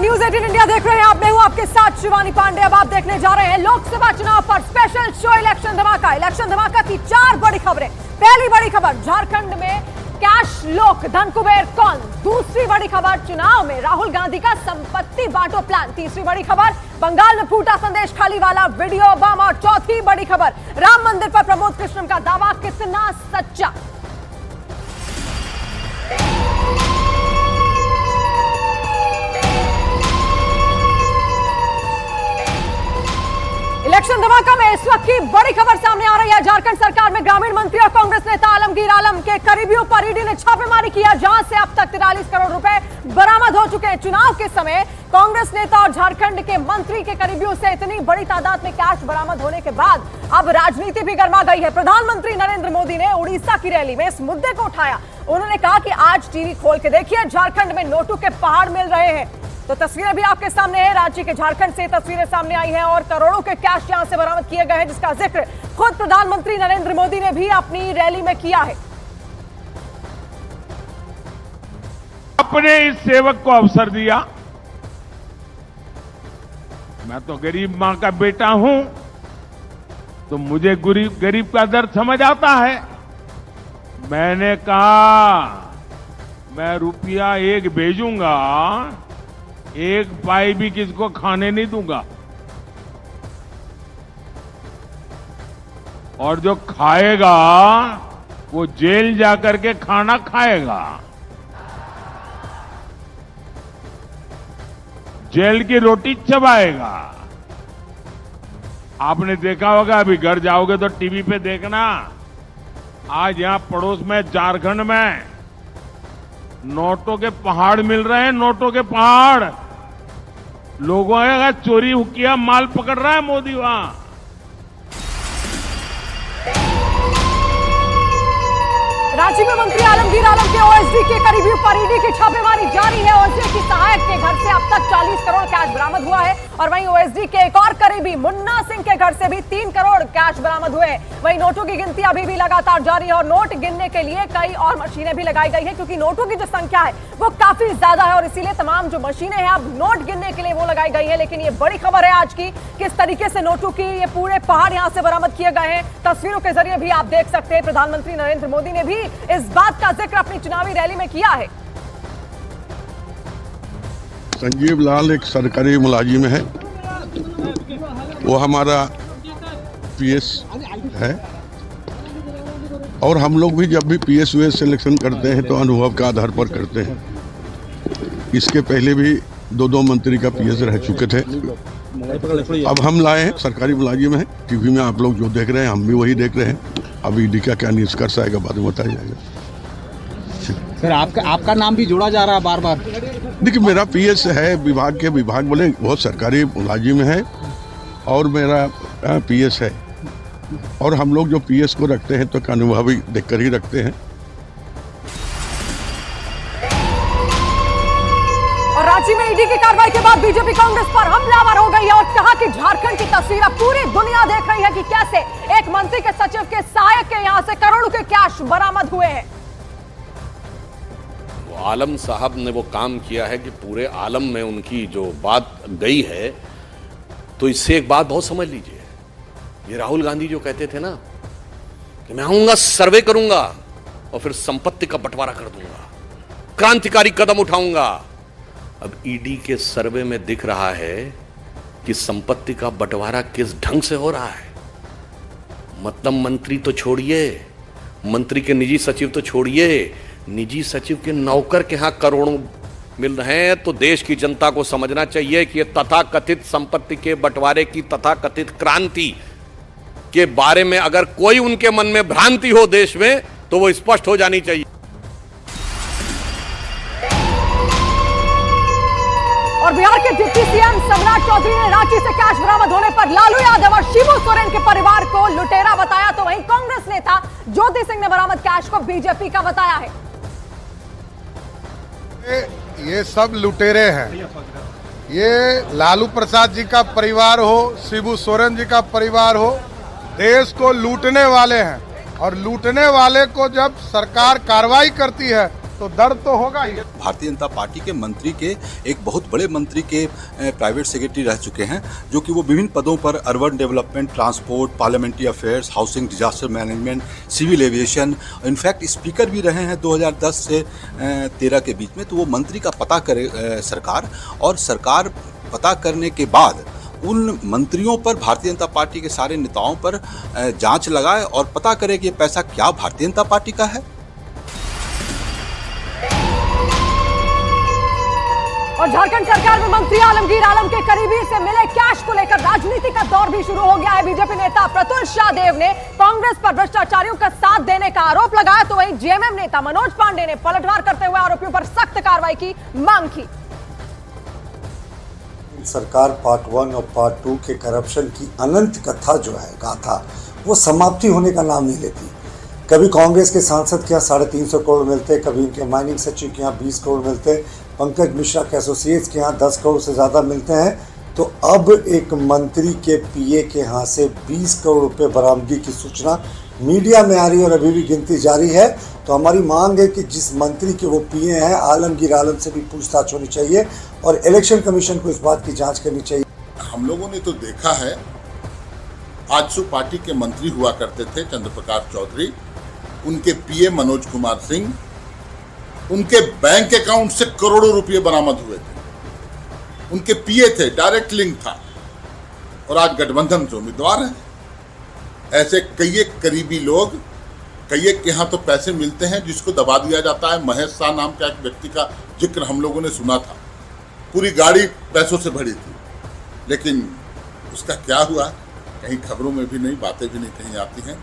News 18 India देख रहे हैं आप। मैं हूं आपके साथ शिवानी पांडे। अब आप देखने जा रहे हैं लोकसभा चुनाव पर स्पेशल शो इलेक्शन धमाका। इलेक्शन धमाका की 4 बड़ी खबरें। पहली बड़ी खबर, झारखंड में कैश लोक धन कुबेर कौन। दूसरी बड़ी खबर, चुनाव में राहुल गांधी का संपत्ति बांटो प्लान। तीसरी बड़ी खबर, बंगाल में फूटा संदेश खाली वाला वीडियो बम। और चौथी बड़ी खबर, राम मंदिर पर प्रमोद कृष्णम का दावा कितना सच्चा। इलेक्शन धमाका में इस वक्त की बड़ी खबर सामने आ रही है। झारखंड सरकार में ग्रामीण मंत्री और कांग्रेस नेता आलमगीर आलम के करीबियों पर ईडी ने छापेमारी किया, जहां से अब तक 43 करोड़ रुपए बरामद हो चुके हैं। चुनाव के समय कांग्रेस नेता और झारखंड के मंत्री के करीबियों से इतनी बड़ी तादाद में कैश बरामद होने के बाद अब राजनीति भी गर्मा गई है। प्रधानमंत्री नरेंद्र मोदी ने उड़ीसा की रैली में इस मुद्दे को उठाया। उन्होंने कहा कि आज टीवी खोल के देखिए, झारखंड में नोटों के पहाड़ मिल रहे हैं। तो तस्वीरें भी आपके सामने है। राज्य के झारखंड से तस्वीरें सामने आई हैं और करोड़ों के कैश यहां से बरामद किए गए हैं, जिसका जिक्र खुद प्रधानमंत्री नरेंद्र मोदी ने भी अपनी रैली में किया है। अपने इस सेवक को अवसर दिया। मैं तो गरीब मां का बेटा हूं, तो मुझे गरीब का दर्द समझ आता है। मैंने कहा मैं रुपया 1 भेजूंगा, 1 पाई भी किसको खाने नहीं दूंगा, और जो खाएगा वो जेल जाकर के खाना खाएगा, जेल की रोटी चबाएगा। आपने देखा होगा, अभी घर जाओगे तो टीवी पे देखना, आज यहां पड़ोस में झारखंड में नोटों के पहाड़ मिल रहे हैं। नोटों के पहाड़, लोगों का चोरी किया माल पकड़ रहा है मोदी वहां। रांची में मंत्री आलमगीर आलम के ओएसडी के करीबियों पर ईडी की छापेमारी जारी है। ओएसडी की सहायक के घर से अब तक 40 करोड़ कैश बरामद हुआ है और वहीं ओएसडी के एक और करीबी मुन्ना सिंह के घर से भी 3 करोड़ कैश बरामद हुए। वहीं नोटों की गिनती अभी भी लगातार जारी है और नोट गिनने के लिए कई और मशीनें भी लगाई गई है, क्योंकि नोटों की जो संख्या है वो काफी ज्यादा है और इसीलिए तमाम जो मशीनें हैं अब नोट गिनने के लिए वो लगाई गई है। लेकिन ये बड़ी खबर है आज की, किस तरीके से नोटों की ये पूरे पहाड़ यहां से बरामद किए गए हैं। तस्वीरों के जरिए भी आप देख सकते हैं। प्रधानमंत्री नरेंद्र मोदी ने भी इस बात का जिक्र अपनी चुनावी रैली में किया है। संजीव लाल एक सरकारी मुलाजिम है, वो हमारा पीएस है और हम लोग भी जब भी पीएस यूएस सिलेक्शन करते हैं तो अनुभव के आधार पर करते हैं। इसके पहले भी 2 मंत्री का पीएस रह चुके थे। अब हम लाए हैं, सरकारी मुलाजिम है। टीवी में आप लोग जो देख रहे हैं हम भी वही देख रहे हैं। अब ईडी का क्या निष्कर्ष आएगा बाद में बताया जाएगा। सर आपका नाम भी जोड़ा जा रहा है बार बार। देखिए, मेरा पीएस है, विभाग बोले बहुत सरकारी मुलाजिम है और मेरा पीएस है, और हम लोग जो पीएस को रखते हैं तो अनुभवी देखकर ही रखते हैं। और रांची में ईडी की कार्रवाई के बाद बीजेपी कांग्रेस पर हमलावर हो गई है और कहा कि झारखंड की तस्वीर अब पूरी दुनिया देख रही है कि कैसे एक मंत्री के सचिव के सहायक के यहां से करोड़ों के कैश बरामद हुए हैं। आलम साहब ने वो काम किया है कि पूरे आलम में उनकी जो बात गई है, तो इससे एक बात बहुत समझ लीजिए। ये राहुल गांधी जो कहते थे ना कि मैं आऊंगा, सर्वे करूंगा और फिर संपत्ति का बंटवारा कर दूंगा, क्रांतिकारी कदम उठाऊंगा। अब ईडी के सर्वे में दिख रहा है कि संपत्ति का बंटवारा किस ढंग से हो रहा है। मतलब मंत्री तो छोड़िए, मंत्री के निजी सचिव तो छोड़िए, निजी सचिव के नौकर के यहां करोड़ों मिल रहे हैं। तो देश की जनता को समझना चाहिए कि ये तथाकथित संपत्ति के बंटवारे की तथाकथित क्रांति के बारे में अगर कोई उनके मन में भ्रांति हो देश में, तो वो स्पष्ट हो जानी चाहिए। और बिहार के डिप्टी सीएम सम्राट चौधरी ने रांची से कैश बरामद होने पर लालू यादव और शिबू सोरेन के परिवार को लुटेरा बताया, तो वहीं कांग्रेस नेता ज्योति सिंह ने बरामद कैश को बीजेपी का बताया है। ये सब लुटेरे हैं। ये लालू प्रसाद जी का परिवार हो, शिबू सोरेन जी का परिवार हो, देश को लूटने वाले हैं। और लूटने वाले को जब सरकार कार्रवाई करती है तो दर्द तो होगा ही। भारतीय जनता पार्टी के मंत्री के एक बहुत बड़े मंत्री के प्राइवेट सेक्रेटरी रह चुके हैं, जो कि वो विभिन्न पदों पर urban development, transport, parliamentary affairs, housing, disaster management, civil aviation, in fact speaker भी रहे हैं 2010 से 13 के बीच में। तो वो मंत्री का पता करे सरकार, और सरकार पता करने के बाद उन मंत्रियों पर, भारतीय जनता पार्टी के सारे नेताओं पर जांच लगाए और पता करे कि ये पैसा क्या भारतीय जनता पार्टी का है। और झारखंड सरकार में मंत्री आलमगीर आलम के करीबी से मिले कैश को लेकर राजनीति का दौर भी शुरू हो गया है। बीजेपी नेता प्रतुल शाहदेव ने कांग्रेस पर भ्रष्टाचारियों का साथ देने का आरोप लगाया, तो वहीं जेएमएम नेता मनोज पांडे ने पलटवार करते हुए आरोपियों पर सख्त कार्रवाई की मांग की। सरकार पार्ट 1 और पार्ट 2 के करप्शन की अनंत कथा जो है, गाथा, वो समाप्ति होने का नाम नहीं लेती। कभी कांग्रेस के सांसद के यहाँ 350 करोड़ मिलते, कभी इनके माइनिंग सचिव के यहाँ 20 करोड़ मिलते, पंकज मिश्रा के एसोसिएट्स के यहाँ 10 करोड़ से ज़्यादा मिलते हैं। तो अब एक मंत्री के पीए के यहाँ से 20 करोड़ रुपये बरामदगी की सूचना मीडिया में आ रही है और अभी भी गिनती जारी है। तो हमारी मांग है कि जिस मंत्री के वो पीए हैं, आलमगीर आलम से भी पूछताछ होनी चाहिए और इलेक्शन कमीशन को इस बात की जांच करनी चाहिए। हम लोगों ने तो देखा है, आजसू पार्टी के मंत्री हुआ करते थे चंद्र प्रकाश चौधरी, उनके पीए मनोज कुमार सिंह, उनके बैंक अकाउंट से करोड़ों रुपए बरामद हुए थे, उनके पीए थे, डायरेक्ट लिंक था, और आज गठबंधन से उम्मीदवार हैं। ऐसे कई एक करीबी लोग, कई एक के यहाँ तो पैसे मिलते हैं जिसको दबा दिया जाता है। महेश शाह नाम का एक व्यक्ति का जिक्र हम लोगों ने सुना था, पूरी गाड़ी पैसों से भरी थी, लेकिन उसका क्या हुआ कहीं खबरों में भी नहीं, बातें भी नहीं कहीं आती हैं।